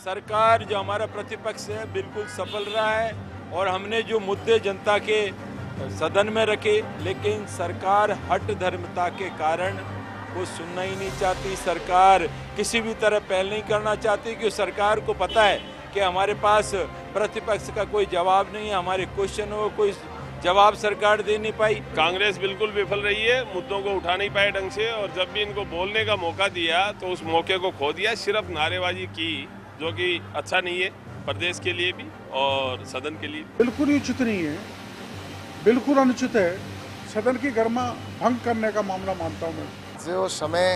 सरकार जो हमारा प्रतिपक्ष है बिल्कुल सफल रहा है और हमने जो मुद्दे जनता के सदन में रखे, लेकिन सरकार हठ धर्मता के कारण वो सुनना ही नहीं चाहती। सरकार किसी भी तरह पहल नहीं करना चाहती क्योंकि सरकार को पता है कि हमारे पास प्रतिपक्ष का कोई जवाब नहीं है, हमारे क्वेश्चन हो कोई जवाब सरकार दे नहीं पाई। कांग्रेस बिल्कुल विफल रही है, मुद्दों को उठा नहीं पाए ढंग से, और जब भी इनको बोलने का मौका दिया तो उस मौके को खो दिया। सिर्फ नारेबाजी की, जो कि अच्छा नहीं है प्रदेश के लिए भी और सदन के लिए। बिल्कुल ही उचित नहीं है, बिल्कुल अनुचित है। सदन की गरिमा भंग करने का मामला मानता हूँ मैं। जो समय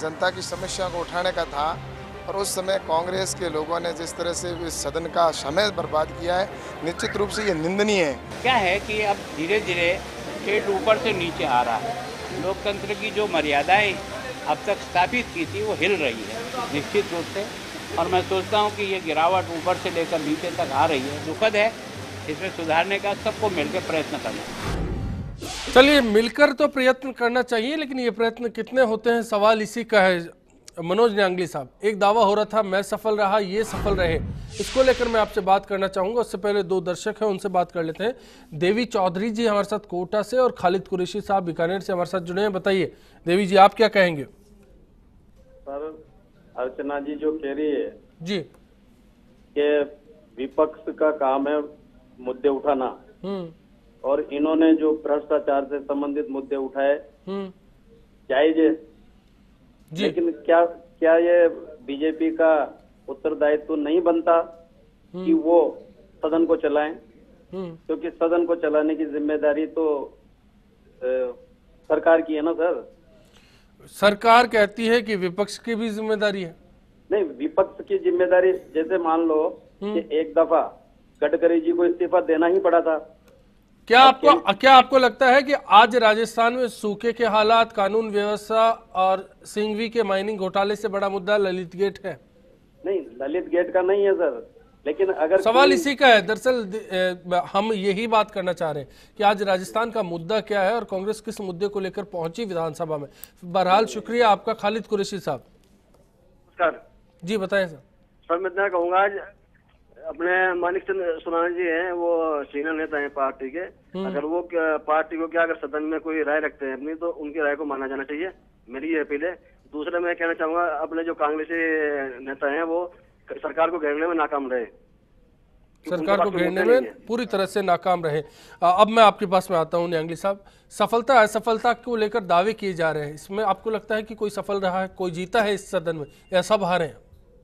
जनता की समस्या को उठाने का था और उस समय कांग्रेस के लोगों ने जिस तरह से इस सदन का समय बर्बाद किया है, निश्चित रूप से ये निंदनीय है। क्या है कि अब धीरे धीरे स्टेट ऊपर से नीचे आ रहा है। लोकतंत्र की जो मर्यादाएं अब तक स्थापित की थी वो हिल रही है निश्चित रूप से, और मैं सोचता हूँ कि ये गिरावट ऊपर से लेकर नीचे तक आ रही है। दुखद है, इसमें सुधारने का सबको मिलकर प्रयत्न करना। चलिए, मिलकर तो प्रयत्न करना चाहिए, लेकिन ये प्रयत्न कितने होते हैं, सवाल इसी का है। मनोज न्यांगली साहब, एक दावा हो रहा था मैं सफल रहा, ये सफल रहे, इसको लेकर मैं आपसे बात करना चाहूंगा। उससे पहले दो दर्शक हैं, उनसे बात कर लेते हैं। देवी चौधरी जी हमारे साथ कोटा से और खालिद कुरैशी साहब बीकानेर से हमारे साथ जुड़े हैं। बताइए देवी जी, आप क्या कहेंगे? सर, अर्चना जी जो कह रही है जी कि विपक्ष का काम है मुद्दे उठाना, और इन्होंने जो भ्रष्टाचार से संबंधित मुद्दे उठाए जायज है, लेकिन क्या ये बीजेपी का उत्तरदायित्व तो नहीं बनता कि वो सदन को चलाएं? क्योंकि सदन को चलाने की जिम्मेदारी तो सरकार की है ना सर। सरकार कहती है कि विपक्ष की भी जिम्मेदारी है। नहीं, विपक्ष की जिम्मेदारी, जैसे मान लो कि एक दफा गडकरी जी को इस्तीफा देना ही पड़ा था। क्या आपको लगता है कि आज राजस्थान में सूखे के हालात, कानून व्यवस्था और सिंघवी के माइनिंग घोटाले से बड़ा मुद्दा ललित गेट है? नहीं, ललित गेट का नहीं है सर, लेकिन अगर सवाल इसी का है। दरअसल हम यही बात करना चाह रहे हैं कि आज राजस्थान का मुद्दा क्या है और कांग्रेस किस मुद्दे को लेकर पहुंची विधानसभा में। बहरहाल शुक्रिया आपका। खालिद कुरैशी साहब सर जी बताएं। सर मैं इतना कहूँगा, आज अपने मानिक चंद सुनाना जी हैं, वो सीनियर नेता हैं पार्टी के। अगर वो पार्टी को क्या अगर सदन में कोई राय रखते हैं अपनी, तो उनकी राय को माना जाना चाहिए, मेरी ये अपील है। दूसरा मैं कहना चाहूंगा, अपने जो कांग्रेसी नेता हैं वो सरकार को घेरने में नाकाम रहे, सरकार को घेरने में पूरी तरह से नाकाम रहे। अब मैं आपके पास में आता हूँ न्यांगली साहब, सफलता असफलता को लेकर दावे किए जा रहे हैं, इसमें आपको लगता है कि कोई सफल रहा है, कोई जीता है इस सदन में, या सब हारे हैं?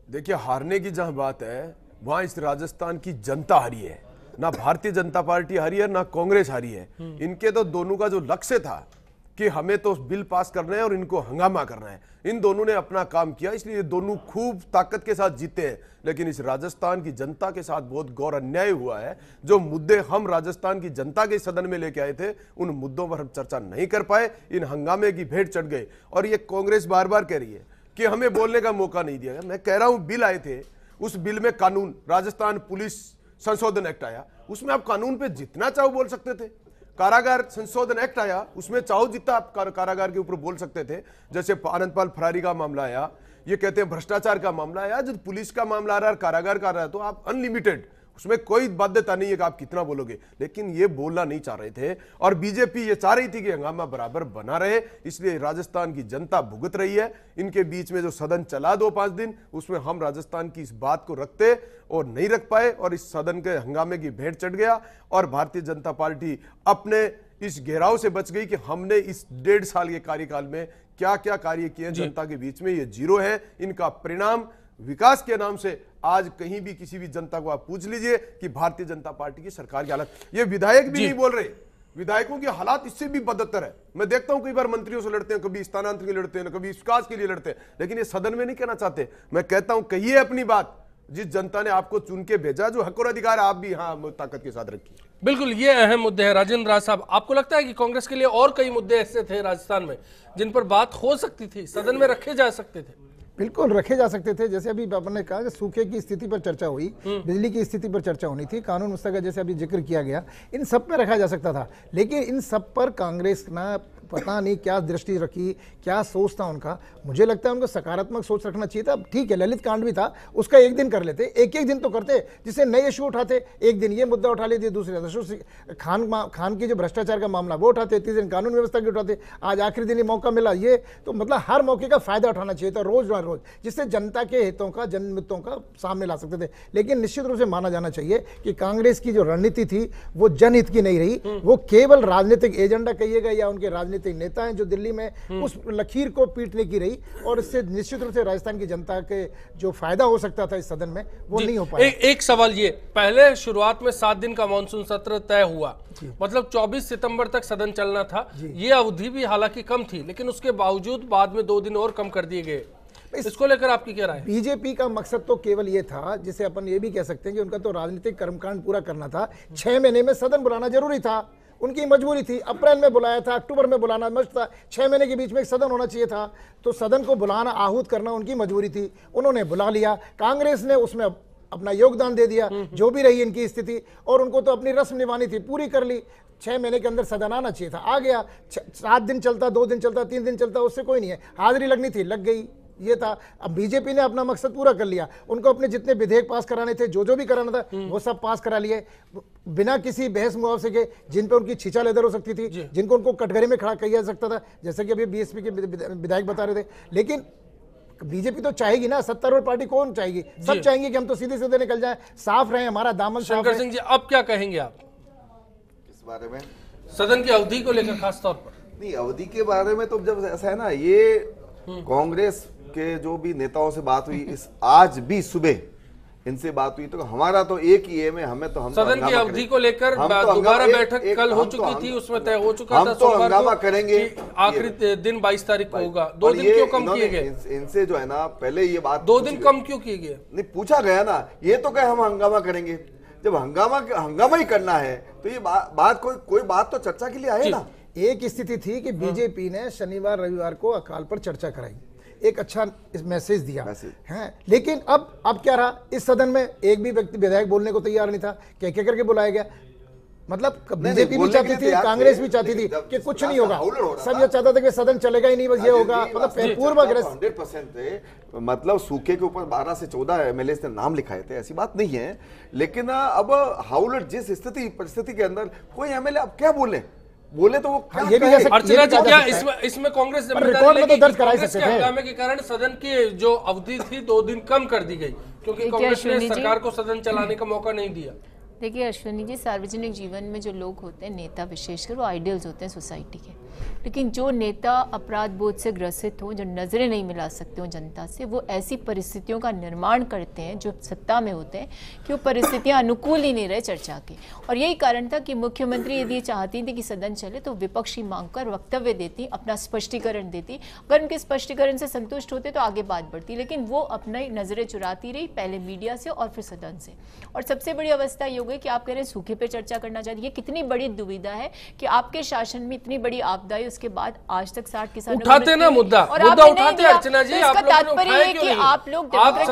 देखिए, हारने की जहां बात है वहां इस राजस्थान की जनता हारी है। ना भारतीय जनता पार्टी हारी है, ना कांग्रेस हारी है। इनके तो दोनों का जो लक्ष्य था कि हमें तो बिल पास करना है और इनको हंगामा करना है, इन दोनों ने अपना काम किया, इसलिए दोनों खूब ताकत के साथ जीते हैं। लेकिन इस राजस्थान की जनता के साथ बहुत गौर अन्याय हुआ है। जो मुद्दे हम राजस्थान की जनता के सदन में लेके आए थे, उन मुद्दों पर हम चर्चा नहीं कर पाए, इन हंगामे की भेंट चढ़ गए। और ये कांग्रेस बार बार कह रही है कि हमें बोलने का मौका नहीं दिया गया। मैं कह रहा हूं, बिल आए थे, उस बिल में कानून, राजस्थान पुलिस संशोधन एक्ट आया, उसमें आप कानून पे जितना चाहो बोल सकते थे। कारागार संशोधन एक्ट आया, उसमें चाहो जितना आप कारागार के ऊपर बोल सकते थे। जैसे आनंदपाल फरारी का मामला आया, ये कहते हैं भ्रष्टाचार का मामला आया, जब पुलिस का मामला आ रहा है, कारागार का आ रहा है, तो आप अनलिमिटेड, उसमें कोई बाध्यता नहीं है कि आप कितना बोलोगे। लेकिन ये बोलना नहीं चाह रहे थे, और बीजेपी ये चाह रही थी कि हंगामा बराबर बना रहे, इसलिए राजस्थान की जनता भुगत रही है। इनके बीच में जो सदन चला 2-5 दिन, उसमें हम राजस्थान की इस बात को रखते और नहीं रख पाए, और इस सदन के हंगामे की भेंट चढ़ गया, और भारतीय जनता पार्टी अपने इस घेराव से बच गई कि हमने इस 1.5 साल के कार्यकाल में क्या क्या कार्य किए जनता के बीच में, ये जीरो है। इनका परिणाम विकास के नाम से आज कहीं भी किसी भी जनता को आप पूछ लीजिए कि भारतीय जनता पार्टी की सरकार की हालत, ये विधायक भी नहीं बोल रहे, विधायकों की हालात इससे भी बदतर है। मैं देखता हूं कई बार मंत्रियों से लड़ते हैं, कभी स्थानांतरण के लिए लड़ते हैं, कभी विकास के लिए लड़ते हैं, लेकिन ये सदन में नहीं कहना चाहते। मैं कहता हूं, कहिए अपनी बात, जिस जनता ने आपको चुन के भेजा, जो हक और अधिकार आप भी हाँ ताकत के साथ रखिए। बिल्कुल, ये अहम मुद्दे हैं। राजेंद्र राज साहब, आपको लगता है कि कांग्रेस के लिए और कई मुद्दे ऐसे थे राजस्थान में जिन पर बात हो सकती थी, सदन में रखे जा सकते थे? बिल्कुल रखे जा सकते थे। जैसे अभी आपने कहा कि सूखे की स्थिति पर चर्चा हुई, बिजली की स्थिति पर चर्चा होनी थी, कानून मुस्तगत जैसे अभी जिक्र किया गया, इन सब पे रखा जा सकता था। लेकिन इन सब पर कांग्रेस ना पता नहीं क्या दृष्टि रखी, क्या सोच था उनका। मुझे लगता है उनको सकारात्मक सोच रखना चाहिए था। ठीक है, ललित कांड भी था, उसका एक दिन कर लेते, एक एक दिन तो करते, जिससे नए इशू उठाते। एक दिन ये मुद्दा उठा लेते, दूसरे खान की जो भ्रष्टाचार का मामला वो उठाते, तीसरे दिन कानून व्यवस्था की उठाते, आज आखिरी दिन ये मौका मिला। ये तो मतलब हर मौके का फायदा उठाना चाहिए था रोज रोज, जिससे जनता के हितों का, जनमितों का सामने ला सकते थे। लेकिन निश्चित रूप से माना जाना चाहिए कि कांग्रेस की जो रणनीति थी वो जनहित की नहीं रही, वो केवल राजनीतिक एजेंडा कहिएगा या उनके राजनीतिक नेता हैं जो दिल्ली में उस लकीर को पीटने की रही, और इससे निश्चित रूप से राजस्थान की जनता के जो फायदा हो सकता था इस सदन में वो नहीं हो पाया। एक सवाल ये, पहले शुरुआत में 7 दिन का मानसून सत्र तय हुआ, मतलब 24 सितंबर तक सदन चलना था। ये अवधि भी हालांकि कम थी, लेकिन उसके बावजूद बाद में 2 दिन और कम कर दिए गए। इसको लेकर आपकी क्या राय है? बीजेपी का मकसद तो केवल ये था, जिसे अपन ये भी कह सकते हैं कि उनका तो राजनीतिक कर्मकांड पूरा करना था। 6 महीने में सदन बुलाना जरूरी था, उनकी मजबूरी थी। अप्रैल में बुलाया था, अक्टूबर में बुलाना मस्त था, 6 महीने के बीच में एक सदन होना चाहिए था, तो सदन को बुलाना, आहूत करना उनकी मजबूरी थी। उन्होंने बुला लिया, कांग्रेस ने उसमें अपना योगदान दे दिया, जो भी रही इनकी स्थिति, और उनको तो अपनी रस्म निभानी थी, पूरी कर ली। 6 महीने के अंदर सदन आना चाहिए था, आ गया। 7 दिन चलता, 2 दिन चलता, 3 दिन चलता, उससे कोई नहीं है। हाजिरी लगनी थी, लग गई, ये था। अब बीजेपी ने अपना मकसद पूरा कर लिया, उनको अपने जितने विधेयक पास कराने थे, जो भी कराना था, वो सब पास करा लिए बिना किसी बहस मुआवजे के, जिन पे उनकी छींचा लेदर हो सकती थी, जिनको उनको कटघरे में खड़ा किया जा सकता था, जैसे कि अभी बीएसपी के विधायक बता रहे थे। लेकिन बीजेपी तो चाहेगी ना, सत्तारूढ़ पार्टी कौन चाहेगी? सब चाहेंगे कि हम तो सीधे सीधे निकल जाएं, साफ रहे, हमारा दामन साफ शंकर सिंह जी, अब क्या कहेंगे आप इस बारे में, सदन की अवधि को लेकर खास तौर पर? नहीं, अवधि के बारे में तो जब ऐसा है ना, ये कांग्रेस के जो भी नेताओं से बात हुई, इस आज भी सुबह इनसे बात हुई, तो हमारा तो एक ही एम है, हम सदन की अवधि को लेकर दोबारा बैठक कल हो चुकी थी, उसमें तय हो चुका था तो हंगामा करेंगे, आखिरी दिन 22 तारीख को होगा। 2 दिन क्यों कम किए गए? इनसे जो है ना, पहले ये बात 2 दिन कम क्यों किए गए? नहीं पूछा गया ना, ये तो कहे हम हंगामा करेंगे। जब हंगामा ही करना है तो ये बात कोई बात तो चर्चा के लिए आए ना। एक स्थिति थी कि बीजेपी ने शनिवार रविवार को अकाल पर चर्चा कराई, एक अच्छा मैसेज दिया है। लेकिन अब क्या रहा, इस सदन में एक भी व्यक्ति विधायक बोलने को तैयार नहीं था, कह करके बुलाया गया। मतलब बीजेपी भी चाहती थी, कांग्रेस भी चाहती थी कि कुछ नहीं होगा, सब ये चाहता था कि सदन चलेगा ही नहीं, बस ये होगा। मतलब पूर्वाग्रह 100% थे। मतलब सूखे के ऊपर 12 से 14 एमएलए ने नाम लिखाए थे, ऐसी बात नहीं है। लेकिन अब हाउलट जिस परिस्थिति के अंदर, कोई एमएलए अब क्या बोले तो वो क्या ये भी अर्चना जी, क्या इसमें कांग्रेस रिकॉर्ड में तो दर्ज करा सकते थे। हंगामे के कारण सदन की जो अवधि थी 2 दिन कम कर दी गई, क्योंकि कांग्रेस ने सरकार को सदन चलाने का मौका नहीं दिया। देखिए अश्विनी जी, सार्वजनिक जीवन में जो लोग होते हैं, नेता विशेषकर, वो आइडियल्स होते हैं सोसाइटी के। लेकिन जो नेता अपराध बोध से ग्रसित हो, जो नजरें नहीं मिला सकते हो जनता से, वो ऐसी परिस्थितियों का निर्माण करते हैं जो सत्ता में होते हैं कि वो परिस्थितियां अनुकूल ही नहीं रहे चर्चा की। और यही कारण था कि मुख्यमंत्री यदि चाहती थी कि सदन चले तो विपक्षी मांग कर वक्तव्य देती, अपना स्पष्टीकरण देती। अगर उनके स्पष्टीकरण से संतुष्ट होते तो आगे बात बढ़ती, लेकिन वो अपनी नजरें चुराती रही, पहले मीडिया से और फिर सदन से। और सबसे बड़ी अवस्था ये हो गई कि आप कह रहे हैं सूखे पे चर्चा करना चाहती है। कितनी बड़ी दुविधा है कि आपके शासन में इतनी बड़ी आपदा है, उसके बाद आज तक 60 किसानों उठाते ना मुद्दा उठाते अर्चना जी, आप लोग कैसे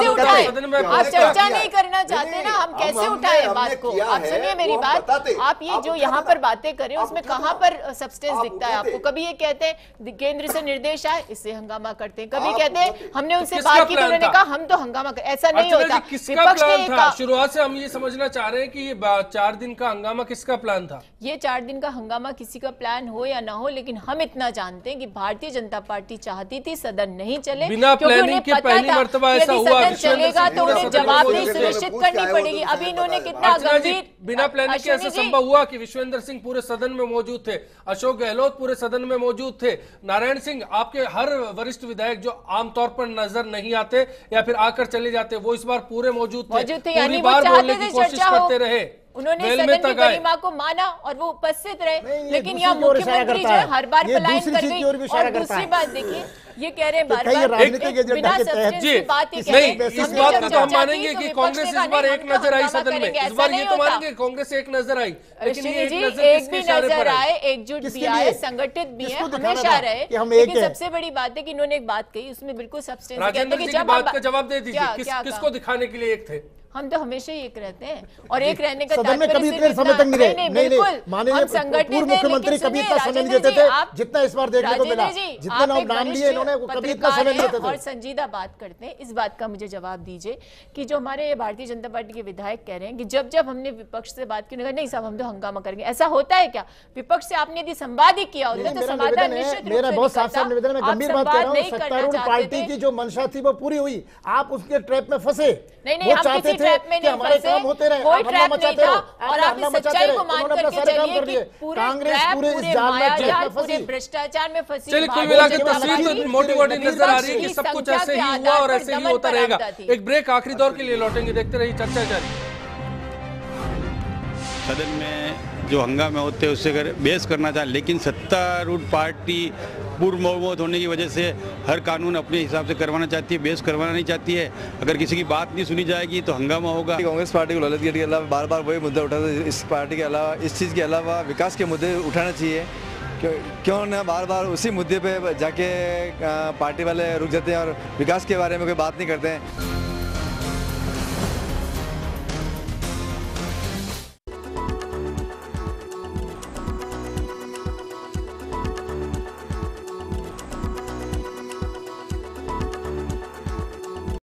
उठाए? आप चर्चा नहीं करना चाहते ना, हम कैसे उठाए बात को? आप सुनिए मेरी बात, आप ये जो यहाँ पर बातें कर रहे हो उसमें कहाँ पर सब्सटेंस दिखता है आपको? कभी ये कहते हैं केंद्र से निर्देश आए, इससे हंगामा करते हैं, कभी कहते हैं हमने उनसे बात की तो उन्होंने कहा हम तो हंगामा कर, ऐसा नहीं होता। विपक्ष ने शुरुआत से हम ये समझना चाह रहे हैं कि ये 4 दिन का हंगामा किसका प्लान था? ये 4 दिन का हंगामा किसी का प्लान हो या ना हो, लेकिन हम इतना जानते हैं कि भारतीय जनता पार्टी चाहती थी सदन नहीं चले, बिना प्लानिंग के पहली मर्तबा ऐसा हुआ। सदन चलेगा तो उन्हें जवाबदेही सुनिश्चित करनी पड़ेगी। अभी इन्होंने कितना गंभीर, बिना प्लानिंग के ऐसा संभव हुआ कि विश्वेंद्र सिंह पूरे सदन में मौजूद थे, अशोक गहलोत पूरे सदन में मौजूद थे, नारायण सिंह, आपके हर वरिष्ठ विधायक जो आमतौर पर नजर नहीं आते या फिर आकर चले जाते, वो इस बार पूरे मौजूद थे, पूरी बार बोलने की कोशिश करते रहे। उन्होंने सदन की गरिमा को माना और वो उपस्थित रहे। लेकिन यहाँ मुख्यमंत्री जो है हर बार पलायन कर गई। और दूसरी बात देखिए, ये कह रहे हैं तो बार-बार राजनीतिक एजेंडा के तहत जी नहीं, इस बात को तो हम मानेंगे कि कांग्रेस इस बार एक नजर आई सदन में, इस बार ये तो मानेंगे कांग्रेस एक नजर आई, लेकिन ये एक भी नजर आए, एकजुट भी आए, संगठित भी है, हमेशा रहे। लेकिन सबसे बड़ी बात है कि इन्होंने एक बात कही, उसमें बिल्कुल सब्सटेंस राजेंद्र जी की बात का जवाब दे दीजिए, किसको दिखाने के लिए एक थे? हम तो हमेशा ही एक रहते हैं और एक रहने का सदन में कभी इतने समय तक नहीं रहे। नहीं, माननीय पूर्व मुख्यमंत्री कभी इतना समय नहीं देते थे जितना इस बार देखने को मिला। जितना नाम लिए इन्होंने कभी इतना समय नहीं देते थे। और संजीदा बात करते हैं, इस बात का मुझे जवाब दीजिए कि जो हमारे भारतीय जनता पार्टी के विधायक कह रहे हैं कि जब हमने विपक्ष से बात की, नहीं साहब हम तो हंगामा करेंगे, ऐसा होता है क्या? विपक्ष से आपने यदि संवाद ही किया होता तो समाधान निश्चित रूप से मेरा बहुत साफ साफ निवेदन है, मैं गंभीर बात कर रहा हूँ। सत्तारूढ़ पार्टी की जो मंशा थी वो पूरी हुई, आप उसके ट्रैप में फंसे। नहीं, हम किसी ट्रैप में नहीं फंसे, कोई ट्रैप नहीं था। और आप इस सच्चाई को मान करके चलिए कि पूरे ट्रैप, पूरे मायाजाल, पूरे भ्रष्टाचार में फंसी। चलिए कुल मिला के तस्वीर तो मोटी मोटी नजर आ रही है कि सब कुछ ऐसे ही हुआ और ऐसे ही होता रहेगा। एक ब्रेक, आखिरी दौर के लिए लौटेंगे, देखते रहिए चर्चा जारी। सदन में जो हंगामे होते हैं उससे अगर बहस करना चाहे, लेकिन सत्तारूढ़ पार्टी पूर्व बहुमत होने की वजह से हर कानून अपने हिसाब से करवाना चाहती है, बहस करवाना नहीं चाहती है। अगर किसी की बात नहीं सुनी जाएगी तो हंगामा होगा। कांग्रेस पार्टी को ललितगिरी के अलावा बार बार वही मुद्दा उठाते, इस पार्टी के अलावा इस चीज़ के अलावा विकास के मुद्दे उठाना चाहिए। क्यों ना बार बार उसी मुद्दे पे जाके पार्टी वाले रुक जाते हैं और विकास के बारे में कोई बात नहीं करते हैं।